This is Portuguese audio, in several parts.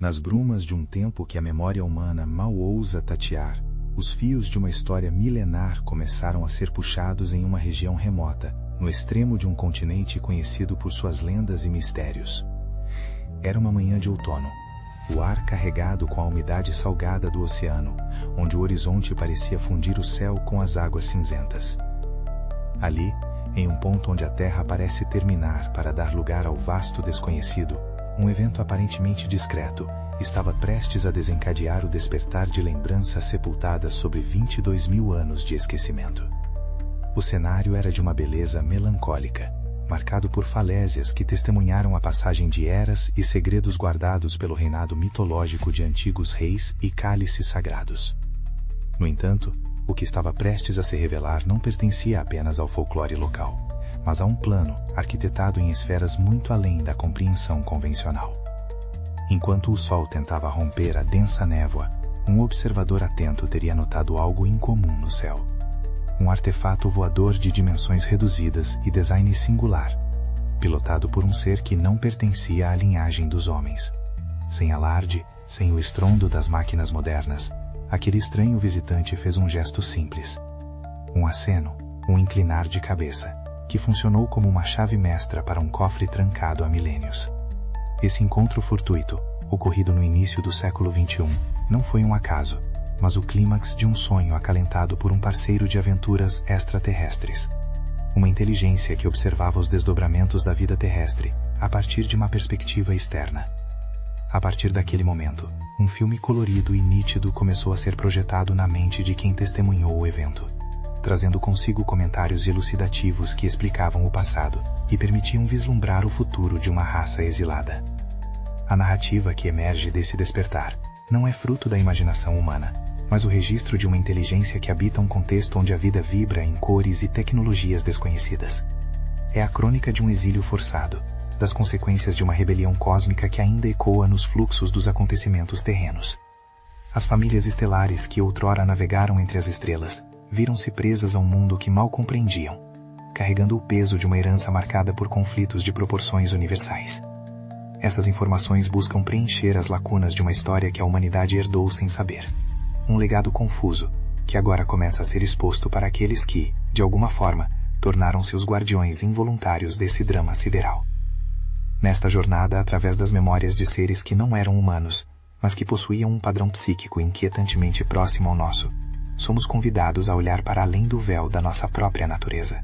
Nas brumas de um tempo que a memória humana mal ousa tatear, os fios de uma história milenar começaram a ser puxados em uma região remota, no extremo de um continente conhecido por suas lendas e mistérios. Era uma manhã de outono, o ar carregado com a umidade salgada do oceano, onde o horizonte parecia fundir o céu com as águas cinzentas. Ali, em um ponto onde a Terra parece terminar para dar lugar ao vasto desconhecido, um evento aparentemente discreto estava prestes a desencadear o despertar de lembranças sepultadas sobre 22.000 anos de esquecimento. O cenário era de uma beleza melancólica, marcado por falésias que testemunharam a passagem de eras e segredos guardados pelo reinado mitológico de antigos reis e cálices sagrados. No entanto, o que estava prestes a se revelar não pertencia apenas ao folclore local, mas a um plano arquitetado em esferas muito além da compreensão convencional. Enquanto o sol tentava romper a densa névoa, um observador atento teria notado algo incomum no céu. Um artefato voador de dimensões reduzidas e design singular, pilotado por um ser que não pertencia à linhagem dos homens. Sem alarde, sem o estrondo das máquinas modernas, aquele estranho visitante fez um gesto simples. Um aceno, um inclinar de cabeça, que funcionou como uma chave mestra para um cofre trancado há milênios. Esse encontro fortuito, ocorrido no início do século XXI, não foi um acaso, mas o clímax de um sonho acalentado por um parceiro de aventuras extraterrestres. Uma inteligência que observava os desdobramentos da vida terrestre, a partir de uma perspectiva externa. A partir daquele momento, um filme colorido e nítido começou a ser projetado na mente de quem testemunhou o evento, trazendo consigo comentários elucidativos que explicavam o passado e permitiam vislumbrar o futuro de uma raça exilada. A narrativa que emerge desse despertar não é fruto da imaginação humana, mas o registro de uma inteligência que habita um contexto onde a vida vibra em cores e tecnologias desconhecidas. É a crônica de um exílio forçado, das consequências de uma rebelião cósmica que ainda ecoa nos fluxos dos acontecimentos terrenos. As famílias estelares que outrora navegaram entre as estrelas viram-se presas a um mundo que mal compreendiam, carregando o peso de uma herança marcada por conflitos de proporções universais. Essas informações buscam preencher as lacunas de uma história que a humanidade herdou sem saber. Um legado confuso, que agora começa a ser exposto para aqueles que, de alguma forma, tornaram-se os guardiões involuntários desse drama sideral. Nesta jornada através das memórias de seres que não eram humanos, mas que possuíam um padrão psíquico inquietantemente próximo ao nosso, somos convidados a olhar para além do véu da nossa própria natureza.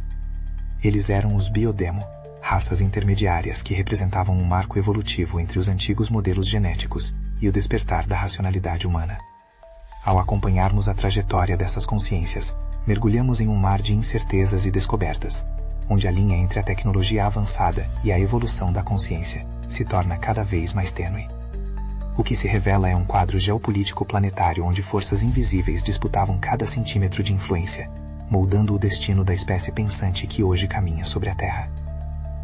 Eles eram os Biodemo, raças intermediárias que representavam um marco evolutivo entre os antigos modelos genéticos e o despertar da racionalidade humana. Ao acompanharmos a trajetória dessas consciências, mergulhamos em um mar de incertezas e descobertas, onde a linha entre a tecnologia avançada e a evolução da consciência se torna cada vez mais tênue. O que se revela é um quadro geopolítico planetário onde forças invisíveis disputavam cada centímetro de influência, moldando o destino da espécie pensante que hoje caminha sobre a Terra.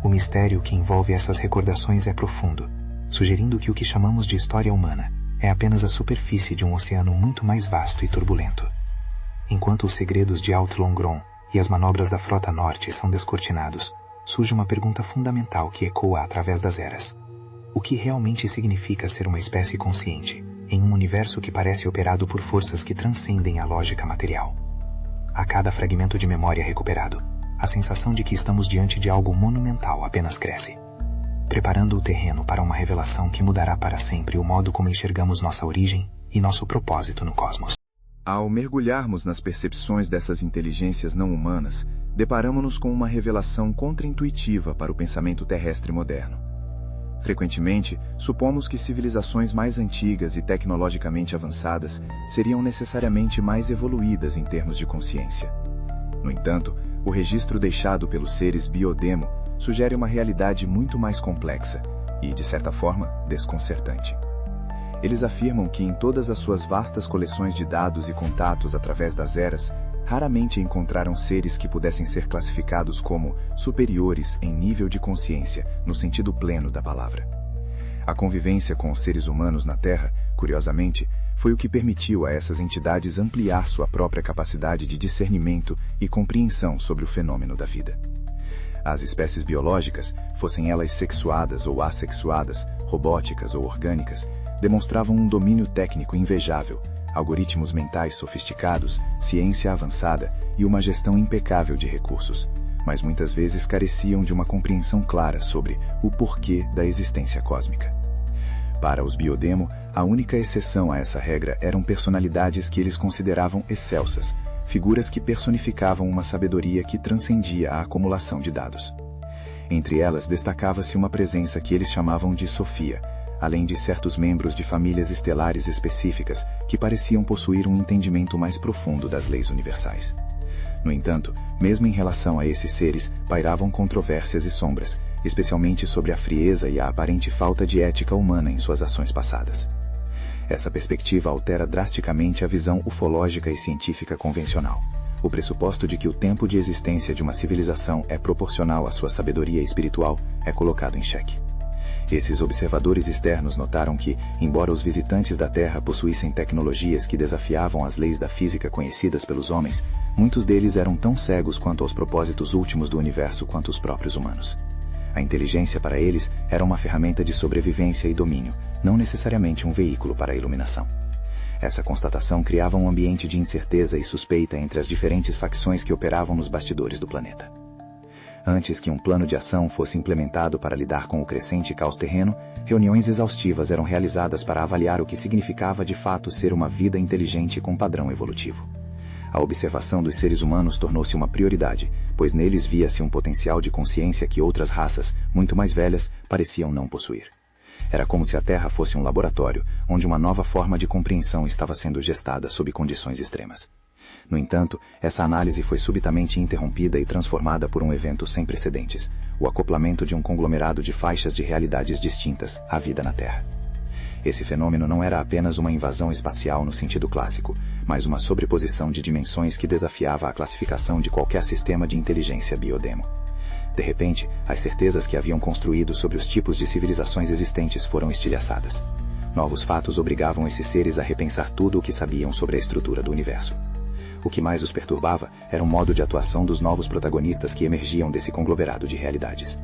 O mistério que envolve essas recordações é profundo, sugerindo que o que chamamos de história humana é apenas a superfície de um oceano muito mais vasto e turbulento. Enquanto os segredos de Outland e as manobras da Frota Norte são descortinados, surge uma pergunta fundamental que ecoa através das eras. O que realmente significa ser uma espécie consciente, em um universo que parece operado por forças que transcendem a lógica material? A cada fragmento de memória recuperado, a sensação de que estamos diante de algo monumental apenas cresce, preparando o terreno para uma revelação que mudará para sempre o modo como enxergamos nossa origem e nosso propósito no cosmos. Ao mergulharmos nas percepções dessas inteligências não humanas, deparamos-nos com uma revelação contraintuitiva para o pensamento terrestre moderno. Frequentemente, supomos que civilizações mais antigas e tecnologicamente avançadas seriam necessariamente mais evoluídas em termos de consciência. No entanto, o registro deixado pelos seres Biodemo sugere uma realidade muito mais complexa e, de certa forma, desconcertante. Eles afirmam que em todas as suas vastas coleções de dados e contatos através das eras, raramente encontraram seres que pudessem ser classificados como superiores em nível de consciência, no sentido pleno da palavra. A convivência com os seres humanos na Terra, curiosamente, foi o que permitiu a essas entidades ampliar sua própria capacidade de discernimento e compreensão sobre o fenômeno da vida. As espécies biológicas, fossem elas sexuadas ou assexuadas, robóticas ou orgânicas, demonstravam um domínio técnico invejável, algoritmos mentais sofisticados, ciência avançada e uma gestão impecável de recursos, mas muitas vezes careciam de uma compreensão clara sobre o porquê da existência cósmica. Para os Biodemo, a única exceção a essa regra eram personalidades que eles consideravam excelsas, figuras que personificavam uma sabedoria que transcendia a acumulação de dados. Entre elas destacava-se uma presença que eles chamavam de Sofia, além de certos membros de famílias estelares específicas que pareciam possuir um entendimento mais profundo das leis universais. No entanto, mesmo em relação a esses seres, pairavam controvérsias e sombras, especialmente sobre a frieza e a aparente falta de ética humana em suas ações passadas. Essa perspectiva altera drasticamente a visão ufológica e científica convencional. O pressuposto de que o tempo de existência de uma civilização é proporcional à sua sabedoria espiritual é colocado em xeque. Esses observadores externos notaram que, embora os visitantes da Terra possuíssem tecnologias que desafiavam as leis da física conhecidas pelos homens, muitos deles eram tão cegos quanto aos propósitos últimos do universo quanto os próprios humanos. A inteligência para eles era uma ferramenta de sobrevivência e domínio, não necessariamente um veículo para a iluminação. Essa constatação criava um ambiente de incerteza e suspeita entre as diferentes facções que operavam nos bastidores do planeta. Antes que um plano de ação fosse implementado para lidar com o crescente caos terreno, reuniões exaustivas eram realizadas para avaliar o que significava de fato ser uma vida inteligente com padrão evolutivo. A observação dos seres humanos tornou-se uma prioridade, pois neles via-se um potencial de consciência que outras raças, muito mais velhas, pareciam não possuir. Era como se a Terra fosse um laboratório, onde uma nova forma de compreensão estava sendo gestada sob condições extremas. No entanto, essa análise foi subitamente interrompida e transformada por um evento sem precedentes, o acoplamento de um conglomerado de faixas de realidades distintas à vida na Terra. Esse fenômeno não era apenas uma invasão espacial no sentido clássico, mas uma sobreposição de dimensões que desafiava a classificação de qualquer sistema de inteligência biodemo. De repente, as certezas que haviam construído sobre os tipos de civilizações existentes foram estilhaçadas. Novos fatos obrigavam esses seres a repensar tudo o que sabiam sobre a estrutura do universo. O que mais os perturbava era o modo de atuação dos novos protagonistas que emergiam desse conglomerado de realidades.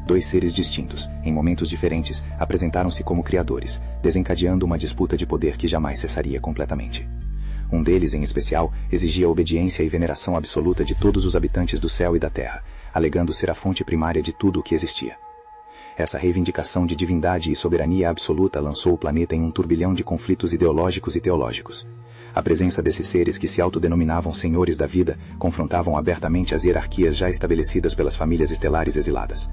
Dois seres distintos, em momentos diferentes, apresentaram-se como criadores, desencadeando uma disputa de poder que jamais cessaria completamente. Um deles, em especial, exigia obediência e veneração absoluta de todos os habitantes do céu e da terra, alegando ser a fonte primária de tudo o que existia. Essa reivindicação de divindade e soberania absoluta lançou o planeta em um turbilhão de conflitos ideológicos e teológicos. A presença desses seres que se autodenominavam senhores da vida confrontavam abertamente as hierarquias já estabelecidas pelas famílias estelares exiladas.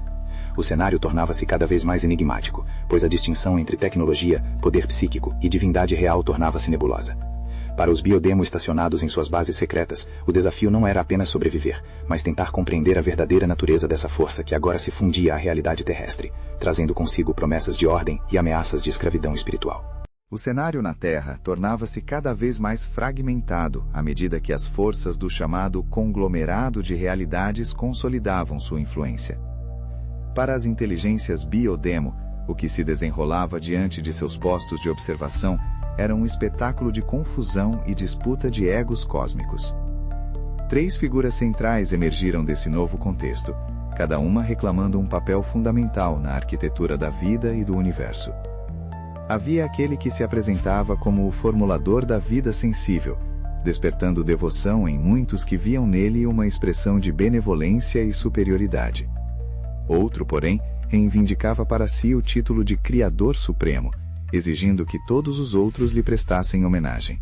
O cenário tornava-se cada vez mais enigmático, pois a distinção entre tecnologia, poder psíquico e divindade real tornava-se nebulosa. Para os biodemo estacionados em suas bases secretas, o desafio não era apenas sobreviver, mas tentar compreender a verdadeira natureza dessa força que agora se fundia à realidade terrestre, trazendo consigo promessas de ordem e ameaças de escravidão espiritual. O cenário na Terra tornava-se cada vez mais fragmentado à medida que as forças do chamado conglomerado de realidades consolidavam sua influência. Para as inteligências biodemo, o que se desenrolava diante de seus postos de observação era um espetáculo de confusão e disputa de egos cósmicos. 3 figuras centrais emergiram desse novo contexto, cada uma reclamando um papel fundamental na arquitetura da vida e do universo. Havia aquele que se apresentava como o formulador da vida sensível, despertando devoção em muitos que viam nele uma expressão de benevolência e superioridade. Outro, porém, reivindicava para si o título de Criador Supremo, exigindo que todos os outros lhe prestassem homenagem.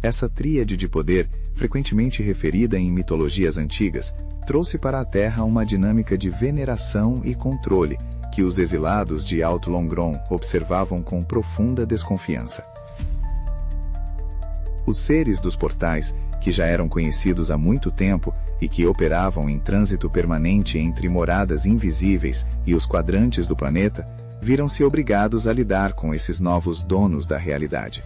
Essa tríade de poder, frequentemente referida em mitologias antigas, trouxe para a Terra uma dinâmica de veneração e controle, que os exilados de Alt-Longron observavam com profunda desconfiança. Os seres dos portais, que já eram conhecidos há muito tempo e que operavam em trânsito permanente entre moradas invisíveis e os quadrantes do planeta, viram-se obrigados a lidar com esses novos donos da realidade.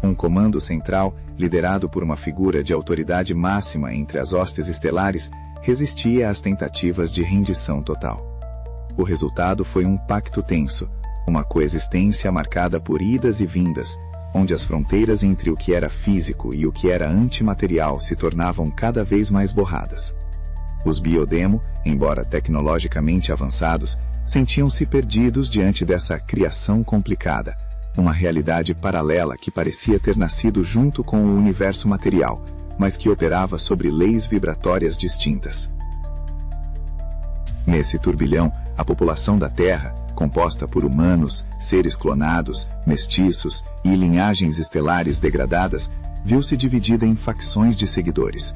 Um comando central, liderado por uma figura de autoridade máxima entre as hostes estelares, resistia às tentativas de rendição total. O resultado foi um pacto tenso, uma coexistência marcada por idas e vindas, onde as fronteiras entre o que era físico e o que era antimaterial se tornavam cada vez mais borradas. Os biodemo, embora tecnologicamente avançados, sentiam-se perdidos diante dessa criação complicada, uma realidade paralela que parecia ter nascido junto com o universo material, mas que operava sobre leis vibratórias distintas. Nesse turbilhão, a população da Terra, composta por humanos, seres clonados, mestiços e linhagens estelares degradadas, viu-se dividida em facções de seguidores.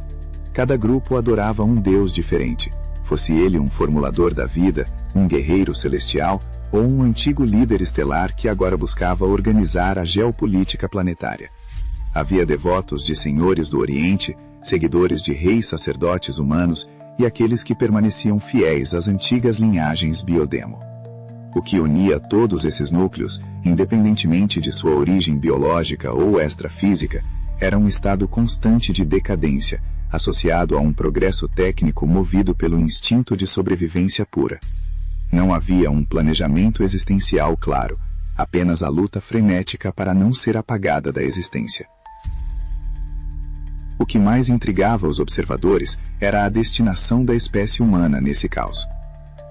Cada grupo adorava um deus diferente, fosse ele um formulador da vida, um guerreiro celestial ou um antigo líder estelar que agora buscava organizar a geopolítica planetária. Havia devotos de senhores do Oriente, seguidores de reis sacerdotes humanos e aqueles que permaneciam fiéis às antigas linhagens Biodemo. O que unia todos esses núcleos, independentemente de sua origem biológica ou extrafísica, era um estado constante de decadência, associado a um progresso técnico movido pelo instinto de sobrevivência pura. Não havia um planejamento existencial claro, apenas a luta frenética para não ser apagada da existência. O que mais intrigava os observadores era a destinação da espécie humana nesse caos.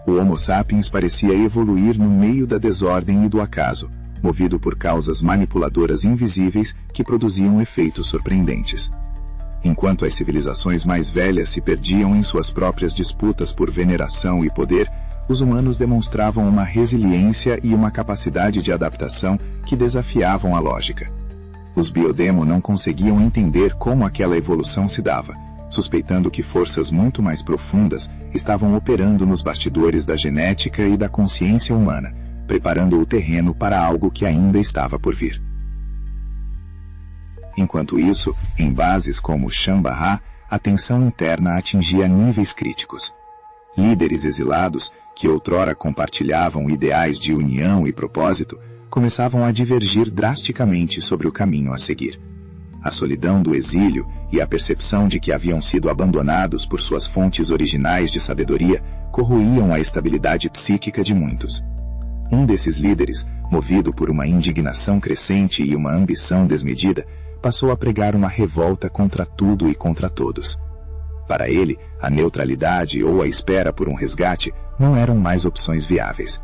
O Homo sapiens parecia evoluir no meio da desordem e do acaso, movido por causas manipuladoras invisíveis que produziam efeitos surpreendentes. Enquanto as civilizações mais velhas se perdiam em suas próprias disputas por veneração e poder, os humanos demonstravam uma resiliência e uma capacidade de adaptação que desafiavam a lógica. Os Biodemo não conseguiam entender como aquela evolução se dava, suspeitando que forças muito mais profundas estavam operando nos bastidores da genética e da consciência humana, preparando o terreno para algo que ainda estava por vir. Enquanto isso, em bases como Shambhala, a tensão interna atingia níveis críticos. Líderes exilados, que outrora compartilhavam ideais de união e propósito, começavam a divergir drasticamente sobre o caminho a seguir. A solidão do exílio e a percepção de que haviam sido abandonados por suas fontes originais de sabedoria corroíam a estabilidade psíquica de muitos. Um desses líderes, movido por uma indignação crescente e uma ambição desmedida, passou a pregar uma revolta contra tudo e contra todos. Para ele, a neutralidade ou a espera por um resgate não eram mais opções viáveis.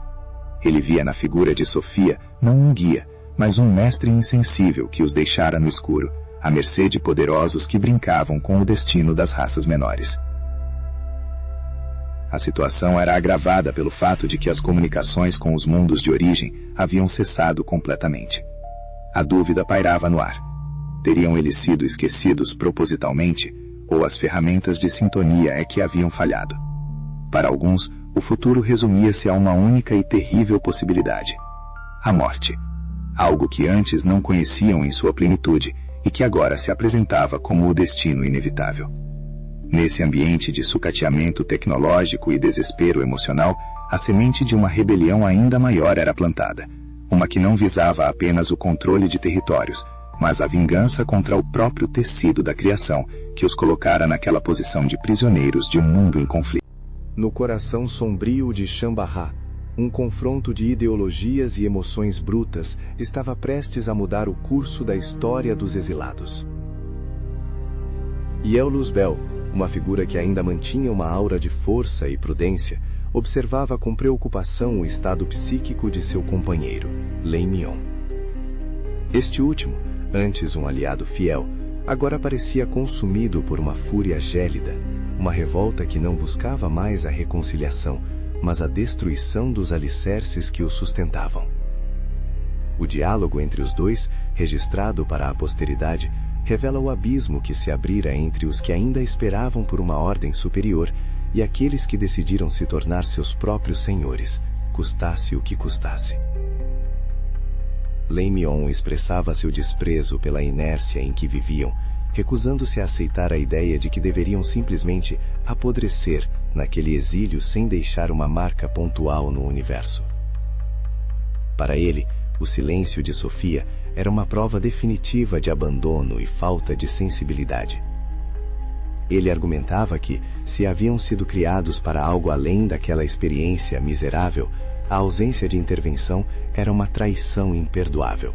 Ele via na figura de Sofia não um guia, mas um mestre insensível que os deixara no escuro, à mercê de poderosos que brincavam com o destino das raças menores. A situação era agravada pelo fato de que as comunicações com os mundos de origem haviam cessado completamente. A dúvida pairava no ar. Teriam eles sido esquecidos propositalmente, ou as ferramentas de sintonia é que haviam falhado? Para alguns, o futuro resumia-se a uma única e terrível possibilidade: a morte. Algo que antes não conheciam em sua plenitude e que agora se apresentava como o destino inevitável. Nesse ambiente de sucateamento tecnológico e desespero emocional, a semente de uma rebelião ainda maior era plantada, uma que não visava apenas o controle de territórios, mas a vingança contra o próprio tecido da criação, que os colocara naquela posição de prisioneiros de um mundo em conflito. No coração sombrio de Shambhala, um confronto de ideologias e emoções brutas estava prestes a mudar o curso da história dos exilados. Yael Luzbel, uma figura que ainda mantinha uma aura de força e prudência, observava com preocupação o estado psíquico de seu companheiro, Lei Mion. Este último, antes um aliado fiel, agora parecia consumido por uma fúria gélida, uma revolta que não buscava mais a reconciliação, mas a destruição dos alicerces que o sustentavam. O diálogo entre os dois, registrado para a posteridade, revela o abismo que se abrira entre os que ainda esperavam por uma ordem superior e aqueles que decidiram se tornar seus próprios senhores, custasse o que custasse. Lei Mion expressava seu desprezo pela inércia em que viviam, recusando-se a aceitar a ideia de que deveriam simplesmente apodrecer naquele exílio sem deixar uma marca pontual no universo. Para ele, o silêncio de Sofia era uma prova definitiva de abandono e falta de sensibilidade. Ele argumentava que, se haviam sido criados para algo além daquela experiência miserável, a ausência de intervenção era uma traição imperdoável.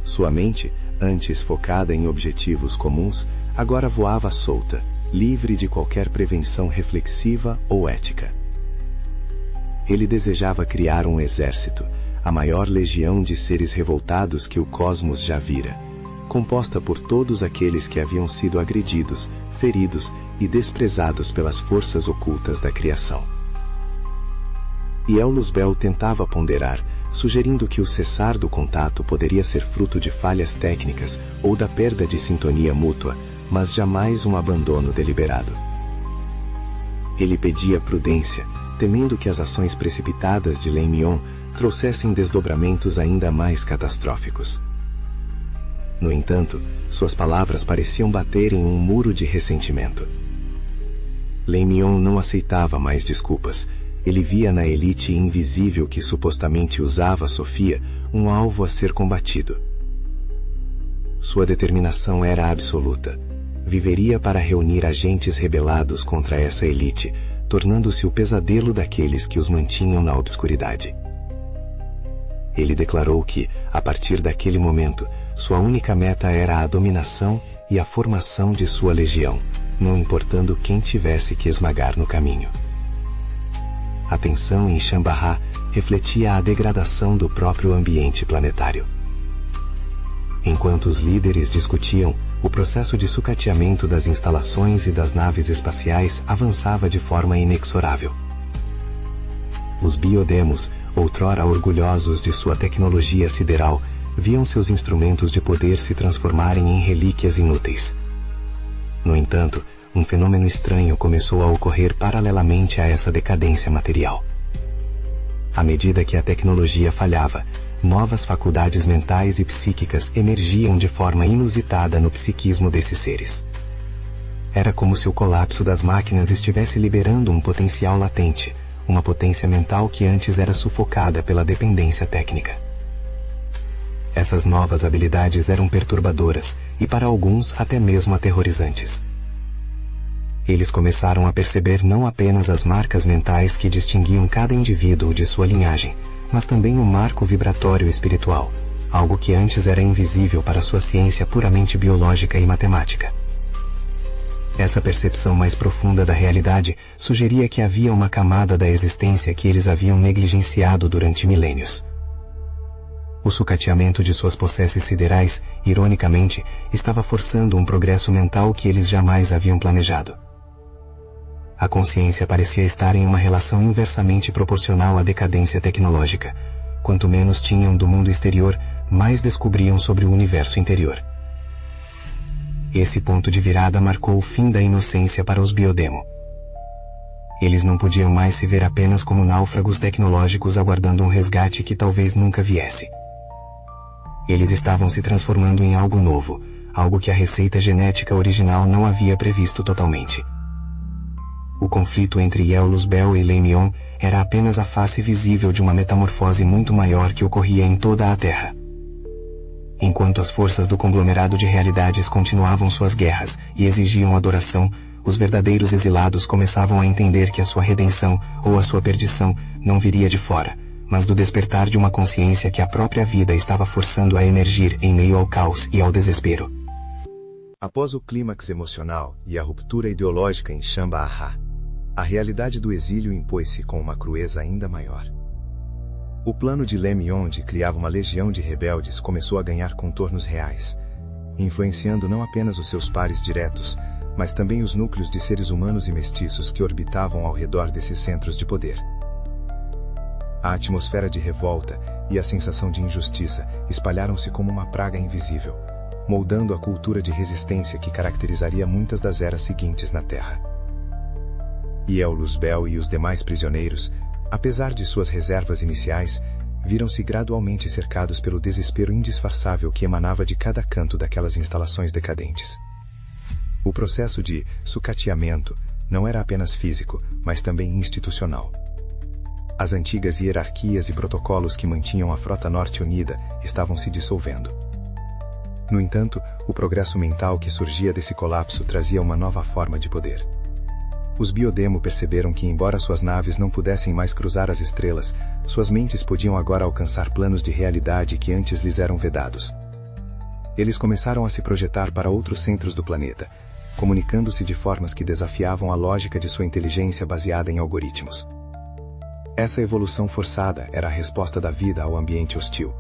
Sua mente, antes focada em objetivos comuns, agora voava solta, livre de qualquer prevenção reflexiva ou ética. Ele desejava criar um exército, a maior legião de seres revoltados que o cosmos já vira, composta por todos aqueles que haviam sido agredidos, feridos e desprezados pelas forças ocultas da criação. E Aulus Bell tentava ponderar, sugerindo que o cessar do contato poderia ser fruto de falhas técnicas ou da perda de sintonia mútua, mas jamais um abandono deliberado. Ele pedia prudência, temendo que as ações precipitadas de Lei Mion trouxessem desdobramentos ainda mais catastróficos. No entanto, suas palavras pareciam bater em um muro de ressentimento. Lei Mion não aceitava mais desculpas. Ele via na elite invisível que supostamente usava Sofia um alvo a ser combatido. Sua determinação era absoluta. Viveria para reunir agentes rebelados contra essa elite, tornando-se o pesadelo daqueles que os mantinham na obscuridade. Ele declarou que, a partir daquele momento, sua única meta era a dominação e a formação de sua legião, não importando quem tivesse que esmagar no caminho. A tensão em Shambaha refletia a degradação do próprio ambiente planetário. Enquanto os líderes discutiam, o processo de sucateamento das instalações e das naves espaciais avançava de forma inexorável. Os biodemos, outrora orgulhosos de sua tecnologia sideral, viam seus instrumentos de poder se transformarem em relíquias inúteis. No entanto, um fenômeno estranho começou a ocorrer paralelamente a essa decadência material. À medida que a tecnologia falhava, novas faculdades mentais e psíquicas emergiam de forma inusitada no psiquismo desses seres. Era como se o colapso das máquinas estivesse liberando um potencial latente, uma potência mental que antes era sufocada pela dependência técnica. Essas novas habilidades eram perturbadoras e, para alguns, até mesmo aterrorizantes. Eles começaram a perceber não apenas as marcas mentais que distinguiam cada indivíduo de sua linhagem, mas também o marco vibratório espiritual, algo que antes era invisível para sua ciência puramente biológica e matemática. Essa percepção mais profunda da realidade sugeria que havia uma camada da existência que eles haviam negligenciado durante milênios. O sucateamento de suas posses siderais, ironicamente, estava forçando um progresso mental que eles jamais haviam planejado. A consciência parecia estar em uma relação inversamente proporcional à decadência tecnológica. Quanto menos tinham do mundo exterior, mais descobriam sobre o universo interior. Esse ponto de virada marcou o fim da inocência para os biodemo. Eles não podiam mais se ver apenas como náufragos tecnológicos aguardando um resgate que talvez nunca viesse. Eles estavam se transformando em algo novo, algo que a receita genética original não havia previsto totalmente. O conflito entre Aulus Bell e Lei Mion era apenas a face visível de uma metamorfose muito maior que ocorria em toda a Terra. Enquanto as forças do conglomerado de realidades continuavam suas guerras e exigiam adoração, os verdadeiros exilados começavam a entender que a sua redenção ou a sua perdição não viria de fora, mas do despertar de uma consciência que a própria vida estava forçando a emergir em meio ao caos e ao desespero. Após o clímax emocional e a ruptura ideológica em Shambaha, a realidade do exílio impôs-se com uma crueza ainda maior. O plano de Lei Mion de criar uma legião de rebeldes começou a ganhar contornos reais, influenciando não apenas os seus pares diretos, mas também os núcleos de seres humanos e mestiços que orbitavam ao redor desses centros de poder. A atmosfera de revolta e a sensação de injustiça espalharam-se como uma praga invisível, moldando a cultura de resistência que caracterizaria muitas das eras seguintes na Terra. E Aulus Bell e os demais prisioneiros, apesar de suas reservas iniciais, viram-se gradualmente cercados pelo desespero indisfarçável que emanava de cada canto daquelas instalações decadentes. O processo de sucateamento não era apenas físico, mas também institucional. As antigas hierarquias e protocolos que mantinham a Frota Norte unida estavam se dissolvendo. No entanto, o progresso mental que surgia desse colapso trazia uma nova forma de poder. Os biodemo perceberam que, embora suas naves não pudessem mais cruzar as estrelas, suas mentes podiam agora alcançar planos de realidade que antes lhes eram vedados. Eles começaram a se projetar para outros centros do planeta, comunicando-se de formas que desafiavam a lógica de sua inteligência baseada em algoritmos. Essa evolução forçada era a resposta da vida ao ambiente hostil,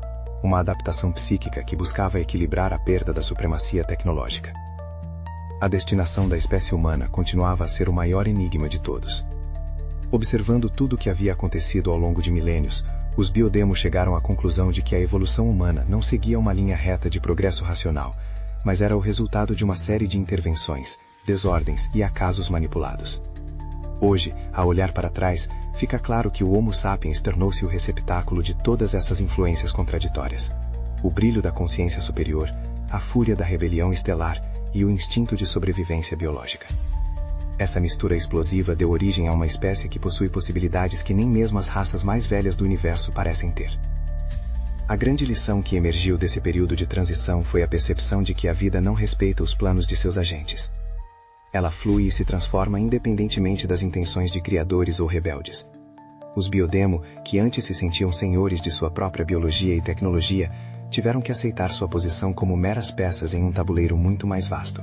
uma adaptação psíquica que buscava equilibrar a perda da supremacia tecnológica. A destinação da espécie humana continuava a ser o maior enigma de todos. Observando tudo o que havia acontecido ao longo de milênios, os biodemos chegaram à conclusão de que a evolução humana não seguia uma linha reta de progresso racional, mas era o resultado de uma série de intervenções, desordens e acasos manipulados. Hoje, ao olhar para trás, fica claro que o Homo sapiens tornou-se o receptáculo de todas essas influências contraditórias. O brilho da consciência superior, a fúria da rebelião estelar e o instinto de sobrevivência biológica. Essa mistura explosiva deu origem a uma espécie que possui possibilidades que nem mesmo as raças mais velhas do universo parecem ter. A grande lição que emergiu desse período de transição foi a percepção de que a vida não respeita os planos de seus agentes. Ela flui e se transforma independentemente das intenções de criadores ou rebeldes. Os biodemo, que antes se sentiam senhores de sua própria biologia e tecnologia, tiveram que aceitar sua posição como meras peças em um tabuleiro muito mais vasto.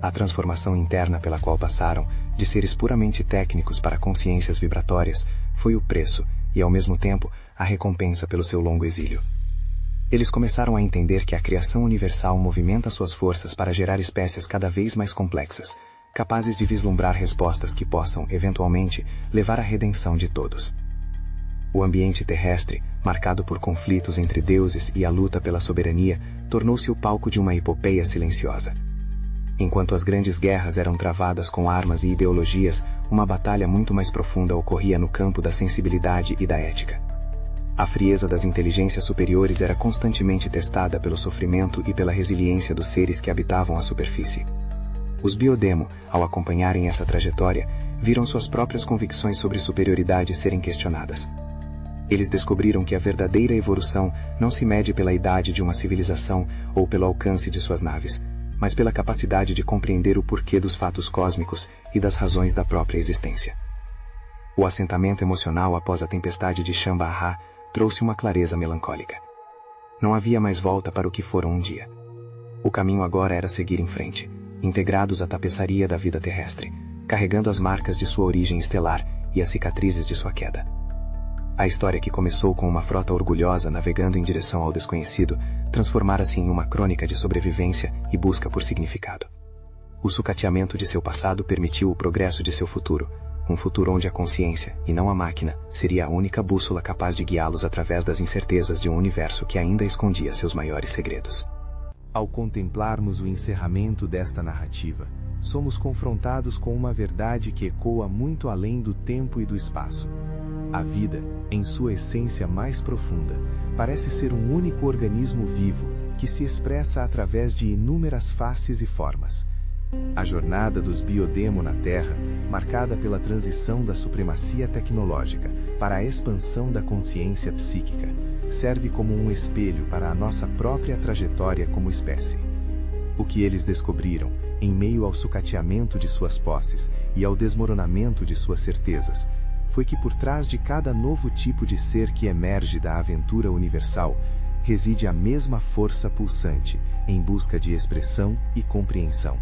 A transformação interna pela qual passaram, de seres puramente técnicos para consciências vibratórias, foi o preço e, ao mesmo tempo, a recompensa pelo seu longo exílio. Eles começaram a entender que a criação universal movimenta suas forças para gerar espécies cada vez mais complexas, capazes de vislumbrar respostas que possam, eventualmente, levar à redenção de todos. O ambiente terrestre, marcado por conflitos entre deuses e a luta pela soberania, tornou-se o palco de uma epopeia silenciosa. Enquanto as grandes guerras eram travadas com armas e ideologias, uma batalha muito mais profunda ocorria no campo da sensibilidade e da ética. A frieza das inteligências superiores era constantemente testada pelo sofrimento e pela resiliência dos seres que habitavam a superfície. Os biodemo, ao acompanharem essa trajetória, viram suas próprias convicções sobre superioridade serem questionadas. Eles descobriram que a verdadeira evolução não se mede pela idade de uma civilização ou pelo alcance de suas naves, mas pela capacidade de compreender o porquê dos fatos cósmicos e das razões da própria existência. O assentamento emocional após a tempestade de Shambhala trouxe uma clareza melancólica. Não havia mais volta para o que foram um dia. O caminho agora era seguir em frente, integrados à tapeçaria da vida terrestre, carregando as marcas de sua origem estelar e as cicatrizes de sua queda. A história que começou com uma frota orgulhosa navegando em direção ao desconhecido, transformara-se em uma crônica de sobrevivência e busca por significado. O sucateamento de seu passado permitiu o progresso de seu futuro, um futuro onde a consciência, e não a máquina, seria a única bússola capaz de guiá-los através das incertezas de um universo que ainda escondia seus maiores segredos. Ao contemplarmos o encerramento desta narrativa, somos confrontados com uma verdade que ecoa muito além do tempo e do espaço. A vida, em sua essência mais profunda, parece ser um único organismo vivo que se expressa através de inúmeras faces e formas. A jornada dos biodemo na Terra, marcada pela transição da supremacia tecnológica para a expansão da consciência psíquica, serve como um espelho para a nossa própria trajetória como espécie. O que eles descobriram, em meio ao sucateamento de suas posses e ao desmoronamento de suas certezas, foi que por trás de cada novo tipo de ser que emerge da aventura universal, reside a mesma força pulsante, em busca de expressão e compreensão.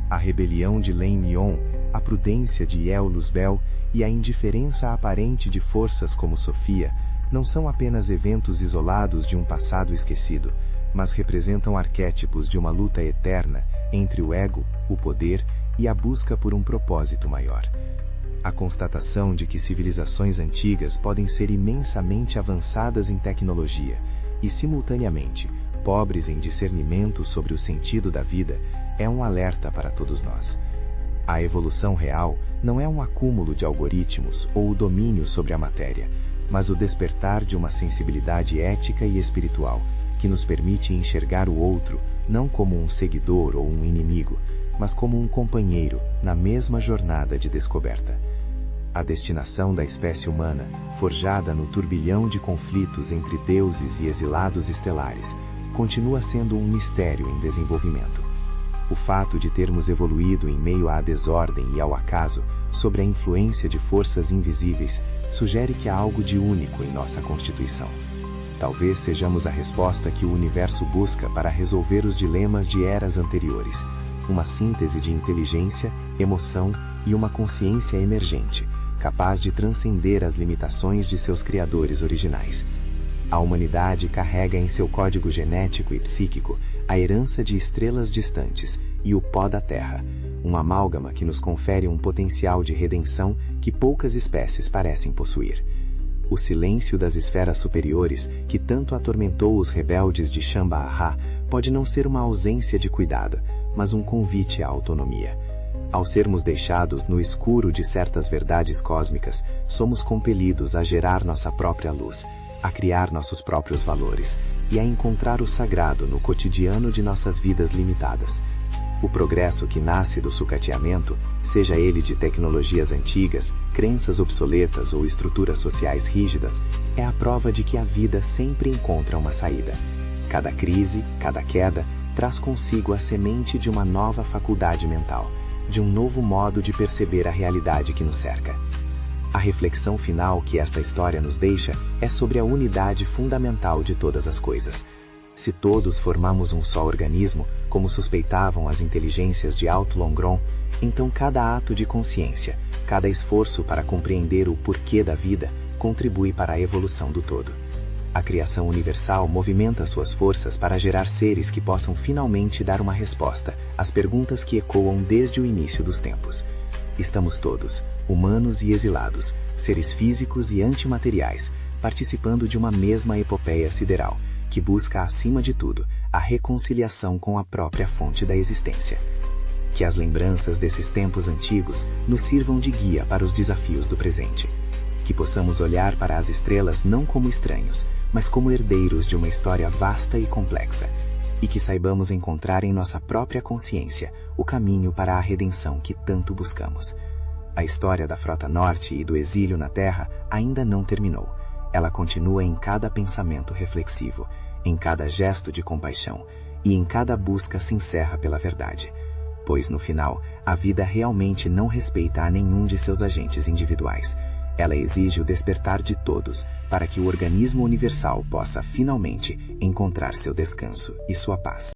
A rebelião de Len Mion, a prudência de El Luzbel e a indiferença aparente de forças como Sofia, não são apenas eventos isolados de um passado esquecido, mas representam arquétipos de uma luta eterna entre o ego, o poder e a busca por um propósito maior. A constatação de que civilizações antigas podem ser imensamente avançadas em tecnologia e, simultaneamente, pobres em discernimento sobre o sentido da vida, é um alerta para todos nós. A evolução real não é um acúmulo de algoritmos ou o domínio sobre a matéria, mas o despertar de uma sensibilidade ética e espiritual, que nos permite enxergar o outro não como um seguidor ou um inimigo, mas como um companheiro na mesma jornada de descoberta. A destinação da espécie humana, forjada no turbilhão de conflitos entre deuses e exilados estelares, continua sendo um mistério em desenvolvimento. O fato de termos evoluído em meio à desordem e ao acaso, sob a influência de forças invisíveis, sugere que há algo de único em nossa constituição. Talvez sejamos a resposta que o universo busca para resolver os dilemas de eras anteriores, uma síntese de inteligência, emoção e uma consciência emergente, capaz de transcender as limitações de seus criadores originais. A humanidade carrega em seu código genético e psíquico a herança de estrelas distantes e o pó da Terra, um amálgama que nos confere um potencial de redenção que poucas espécies parecem possuir. O silêncio das esferas superiores, que tanto atormentou os rebeldes de Shamba-Ahá, pode não ser uma ausência de cuidado, mas um convite à autonomia. Ao sermos deixados no escuro de certas verdades cósmicas, somos compelidos a gerar nossa própria luz, a criar nossos próprios valores e a encontrar o sagrado no cotidiano de nossas vidas limitadas. O progresso que nasce do sucateamento, seja ele de tecnologias antigas, crenças obsoletas ou estruturas sociais rígidas, é a prova de que a vida sempre encontra uma saída. Cada crise, cada queda, traz consigo a semente de uma nova faculdade mental, de um novo modo de perceber a realidade que nos cerca. A reflexão final que esta história nos deixa é sobre a unidade fundamental de todas as coisas. Se todos formamos um só organismo, como suspeitavam as inteligências de Alto Longron, então cada ato de consciência, cada esforço para compreender o porquê da vida, contribui para a evolução do todo. A criação universal movimenta suas forças para gerar seres que possam finalmente dar uma resposta às perguntas que ecoam desde o início dos tempos. Estamos todos, humanos e exilados, seres físicos e antimateriais, participando de uma mesma epopeia sideral, que busca, acima de tudo, a reconciliação com a própria fonte da existência. Que as lembranças desses tempos antigos nos sirvam de guia para os desafios do presente. Que possamos olhar para as estrelas não como estranhos, mas como herdeiros de uma história vasta e complexa. E que saibamos encontrar em nossa própria consciência o caminho para a redenção que tanto buscamos. A história da Frota Norte e do exílio na Terra ainda não terminou. Ela continua em cada pensamento reflexivo, em cada gesto de compaixão e em cada busca sincera pela verdade. Pois, no final, a vida realmente não respeita a nenhum de seus agentes individuais. Ela exige o despertar de todos para que o organismo universal possa, finalmente, encontrar seu descanso e sua paz.